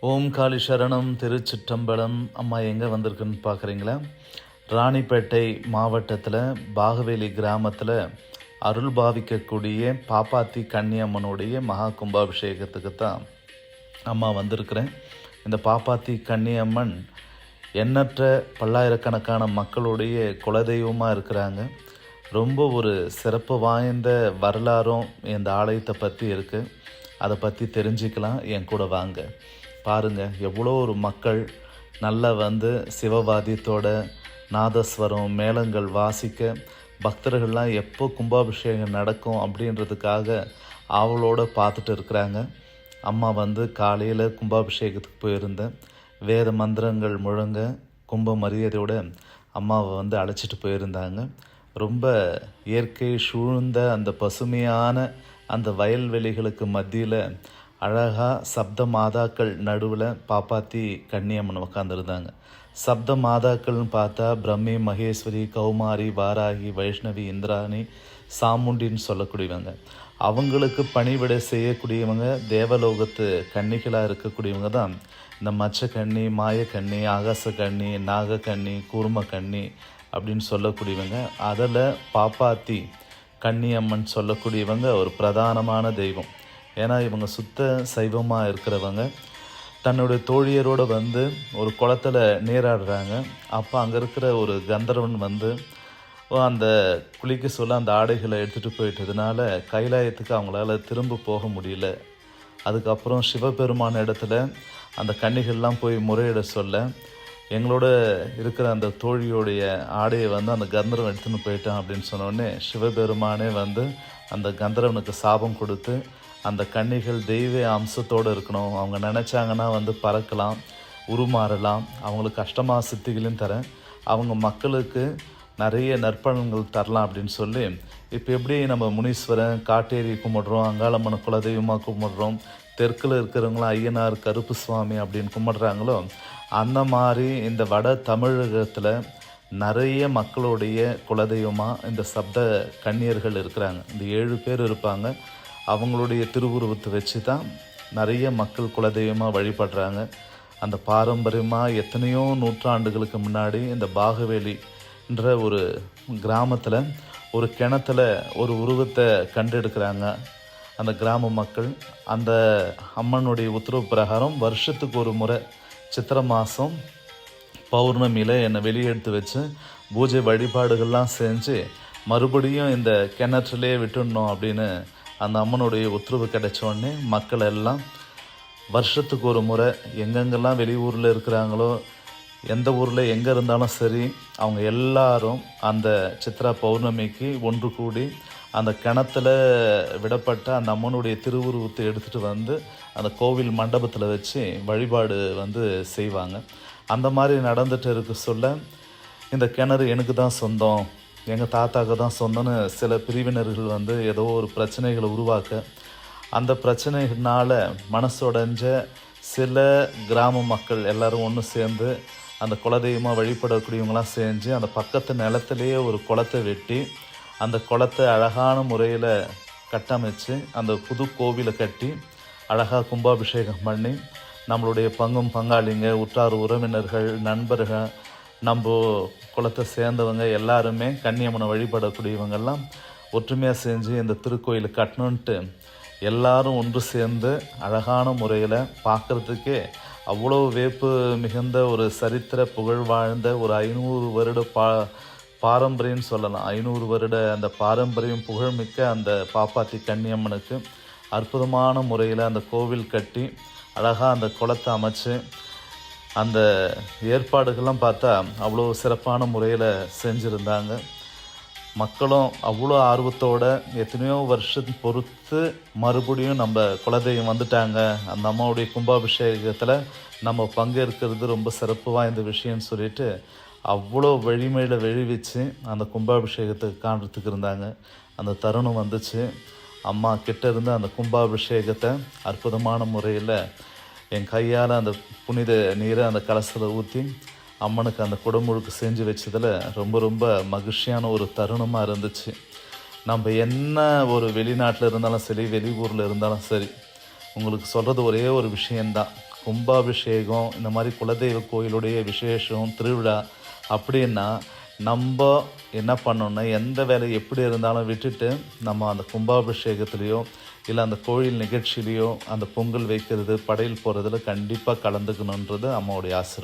ஓம் காளி சரணம். திருச்சிற்றம்பலம். அம்மா எங்கே வந்திருக்குன்னு பார்க்குறீங்களா? ராணிப்பேட்டை மாவட்டத்தில் பாகவேலி கிராமத்தில் அருள் பாவிக்கக்கூடிய பாப்பாத்தி கன்னியம்மனுடைய மகா கும்பாபிஷேகத்துக்கு தான் அம்மா வந்திருக்கிறேன். இந்த பாப்பாத்தி கன்னியம்மன் எண்ணற்ற பல்லாயிரக்கணக்கான மக்களுடைய குலதெய்வமாக இருக்கிறாங்க. ரொம்ப ஒரு சிறப்பு வாய்ந்த வரலாறும் இந்த ஆலயத்தை பற்றி இருக்குது. அதை பற்றி தெரிஞ்சுக்கலாம். என் கூட வாங்க. பாருங்கள், எவ்வளோ ஒரு மக்கள் நல்லா சிவவாதியத்தோட நாதஸ்வரம் மேளங்கள் வாசிக்க பக்தர்கள்லாம் எப்போ கும்பாபிஷேகம் நடக்கும் அப்படின்றதுக்காக ஆவலோடு பார்த்துட்டு இருக்கிறாங்க. அம்மா காலையில் கும்பாபிஷேகத்துக்கு போயிருந்தேன். வேத மந்திரங்கள் முழங்க கும்ப மரியாதையோட அம்மாவை அழைச்சிட்டு போயிருந்தாங்க. ரொம்ப இயற்கை சூழ்ந்த அந்த பசுமையான அந்த வயல்வெளிகளுக்கு மத்தியில் அழகாக சப்த மாதாக்கள் நடுவில் பாப்பாத்தி கன்னியம்மன் உட்காந்துருந்தாங்க. சப்த மாதாக்கள்னு பார்த்தா பிரம்மி, மகேஸ்வரி, கௌமாரி, வாராகி, வைஷ்ணவி, இந்திராணி, சாமுண்டின்னு சொல்லக்கூடியவங்க. அவங்களுக்கு பணிவிட செய்யக்கூடியவங்க தேவலோகத்து கன்னிகளாக இருக்கக்கூடியவங்க தான் இந்த மச்சக்கன்னி, மாயக்கன்னி, ஆகாசக்கன்னி, நாகக்கன்னி, கூர்மக்கன்னி அப்படின்னு சொல்லக்கூடியவங்க. அதில் பாப்பாத்தி கன்னியம்மன் சொல்லக்கூடியவங்க ஒரு பிரதானமான தெய்வம். ஏன்னா இவங்க சுத்த சைவமாக இருக்கிறவங்க. தன்னுடைய தோழியரோடு ஒரு குளத்தில் நீராடுறாங்க. அப்போ அங்கே இருக்கிற ஒரு கந்தர்வன் அந்த குளிக்க சொல்ல அந்த ஆடைகளை எடுத்துகிட்டு போயிட்டதுனால கைலாயத்துக்கு அவங்களால திரும்ப போக முடியல. அதுக்கப்புறம் சிவபெருமான இடத்துல அந்த கன்னிகள்லாம் போய் முறையிட சொல்ல, எங்களோட இருக்கிற அந்த தோழியோடைய ஆடையை அந்த கந்தர்வன் எடுத்துன்னு போயிட்டான் அப்படின்னு சொன்னோடனே சிவபெருமானே அந்த கந்தர்வனுக்கு சாபம் கொடுத்து, அந்த கன்னிகள் தெய்வ அம்சத்தோடு இருக்கணும், அவங்க நினச்சாங்கன்னா பறக்கலாம், உருமாறலாம், அவங்களுக்கு அஷ்டமா சித்திகளையும் தரேன், அவங்க மக்களுக்கு நிறைய நற்பலன்கள் தரலாம் அப்படின்னு சொல்லி, இப்போ எப்படி நம்ம முனீஸ்வரன் காட்டேரி கும்பிட்றோம், அங்காளம்மனை குலதெய்வமாக கும்பிட்றோம், தெற்கில் இருக்கிறவங்களாம் ஐயனார், கருப்பு சுவாமி அப்படின்னு கும்பிட்றாங்களோ, அந்த மாதிரி இந்த வட தமிழகத்தில் நிறைய மக்களுடைய குலதெய்வமாக இந்த சப்த கன்னியர்கள் இருக்கிறாங்க. இந்த 7 பேர் இருப்பாங்க. அவங்களுடைய திருவுருவத்தை வச்சு தான் நிறைய மக்கள் குலதெய்வமாக வழிபடுறாங்க. அந்த பாரம்பரியமாக எத்தனையோ நூற்றாண்டுகளுக்கு முன்னாடி இந்த பாகவேலின்ற ஒரு கிராமத்தில் ஒரு கிணத்துல ஒரு உருவத்தை கண்டெடுக்கிறாங்க அந்த கிராம மக்கள். அந்த அம்மனுடைய உத்தரவு பிரகாரம் வருஷத்துக்கு ஒரு முறை சித்திரை மாதம் பௌர்ணமியில் என்னை வெளியெடுத்து வச்சு பூஜை வழிபாடுகள்லாம் செஞ்சு மறுபடியும் இந்த கிணற்றுலேயே விட்டுடணும் அப்படின்னு அந்த அம்மனுடைய உத்தரவு கிடைச்சோடனே மக்கள் எல்லாம் வருஷத்துக்கு ஒரு முறை எங்கெங்கெல்லாம் வெளியூரில் இருக்கிறாங்களோ, எந்த ஊரில் எங்கே இருந்தாலும் சரி, அவங்க எல்லாரும் அந்த சித்ரா பௌர்ணமிக்கு ஒன்று கூடி அந்த கிணத்துல விடப்பட்ட அந்த அம்மனுடைய திருவுருவத்தை எடுத்துகிட்டு அந்த கோவில் மண்டபத்தில் வச்சு வழிபாடு செய்வாங்க. அந்த மாதிரி நடந்துட்டு இருக்க சொல்ல, இந்த கிணறு எனக்கு தான் சொந்தம், எங்கள் தாத்தாவுக்கு தான் சொந்தம்னு சில பிரிவினர்கள் ஏதோ ஒரு பிரச்சனைகளை உருவாக்க, அந்த பிரச்சனைகளால் மனசுடைஞ்ச சில கிராம மக்கள் எல்லோரும் ஒன்று சேர்ந்து அந்த குலதெய்வமாக வழிபடக்கூடியவங்களாம் செஞ்சு அந்த பக்கத்து நிலத்திலேயே ஒரு குளத்தை வெட்டி அந்த குளத்தை அழகான முறையில் கட்டமைச்சு அந்த புது கோவிலை கட்டி அழகாக கும்பாபிஷேகம் பண்ணி நம்மளுடைய பங்கும் பங்காளிங்க, உற்றார் உறவினர்கள், நண்பர்கள், நம்ம குலத்தை சேர்ந்தவங்க எல்லாருமே கன்னியம்மனை வழிபடக்கூடியவங்கெல்லாம் ஒற்றுமையாக செஞ்சு இந்த திருக்கோயிலை கட்டணுன்ட்டு எல்லாரும் ஒன்று சேர்ந்து அழகான முறையில் பார்க்குறதுக்கே அவ்வளோ வேப்பு மிகுந்த ஒரு சரித்திர புகழ் வாழ்ந்த ஒரு 500 வருட பாரம்பரியம்னு சொல்லலாம். 500 வருட அந்த பாரம்பரியம் புகழ்மிக்க அந்த பாப்பாத்தி கன்னியம்மனுக்கு அற்புதமான முறையில் அந்த கோவில் கட்டி அழகாக அந்த குளத்தை அமைச்சு அந்த ஏற்பாடுகள்லாம் பார்த்தா அவ்வளோ சிறப்பான முறையில் செஞ்சுருந்தாங்க. மக்களும் அவ்வளோ ஆர்வத்தோடு எத்தனையோ வருஷம் பொறுத்து மறுபடியும் நம்ம குலதெய்வம் வந்துட்டாங்க, அந்த அம்மாவுடைய கும்பாபிஷேகத்தில் நம்ம பங்கேற்கிறது ரொம்ப சிறப்பு வாய்ந்த விஷயம்னு சொல்லிட்டு அவ்வளோ வழிமையில் வெளிவிச்சு அந்த கும்பாபிஷேகத்துக்கு காண்றதுக்கு இருந்தாங்க. அந்த தருணம் வந்துச்சு. அம்மா கிட்ட இருந்து அந்த கும்பாபிஷேகத்தை அற்புதமான முறையில் என் கையால் அந்த புனித நீரை அந்த கலசத்தில் ஊற்றி அம்மனுக்கு அந்த குடமுழுக்கு செஞ்சு வச்சதில் ரொம்ப ரொம்ப மகிழ்ச்சியான ஒரு தருணமாக இருந்துச்சு. நம்ம என்ன ஒரு வெளிநாட்டில் இருந்தாலும் சரி, வெளியூரில் இருந்தாலும் சரி, உங்களுக்கு சொல்கிறது ஒரே ஒரு விஷயந்தான். கும்பாபிஷேகம் இந்த மாதிரி குலதெய்வ கோயிலுடைய விசேஷம் திருவிழா அப்படின்னா நம்ம என்ன பண்ணோன்னா எந்த வேலை எப்படி இருந்தாலும் விட்டுட்டு நம்ம அந்த கும்பாபிஷேகத்துலேயோ இல்லை அந்த கோயில் நிகழ்ச்சியிலையோ அந்த பொங்கல் வைக்கிறது படையல் போகிறதுல கண்டிப்பாக கலந்துக்கணுன்றது அம்மாவுடைய ஆசை.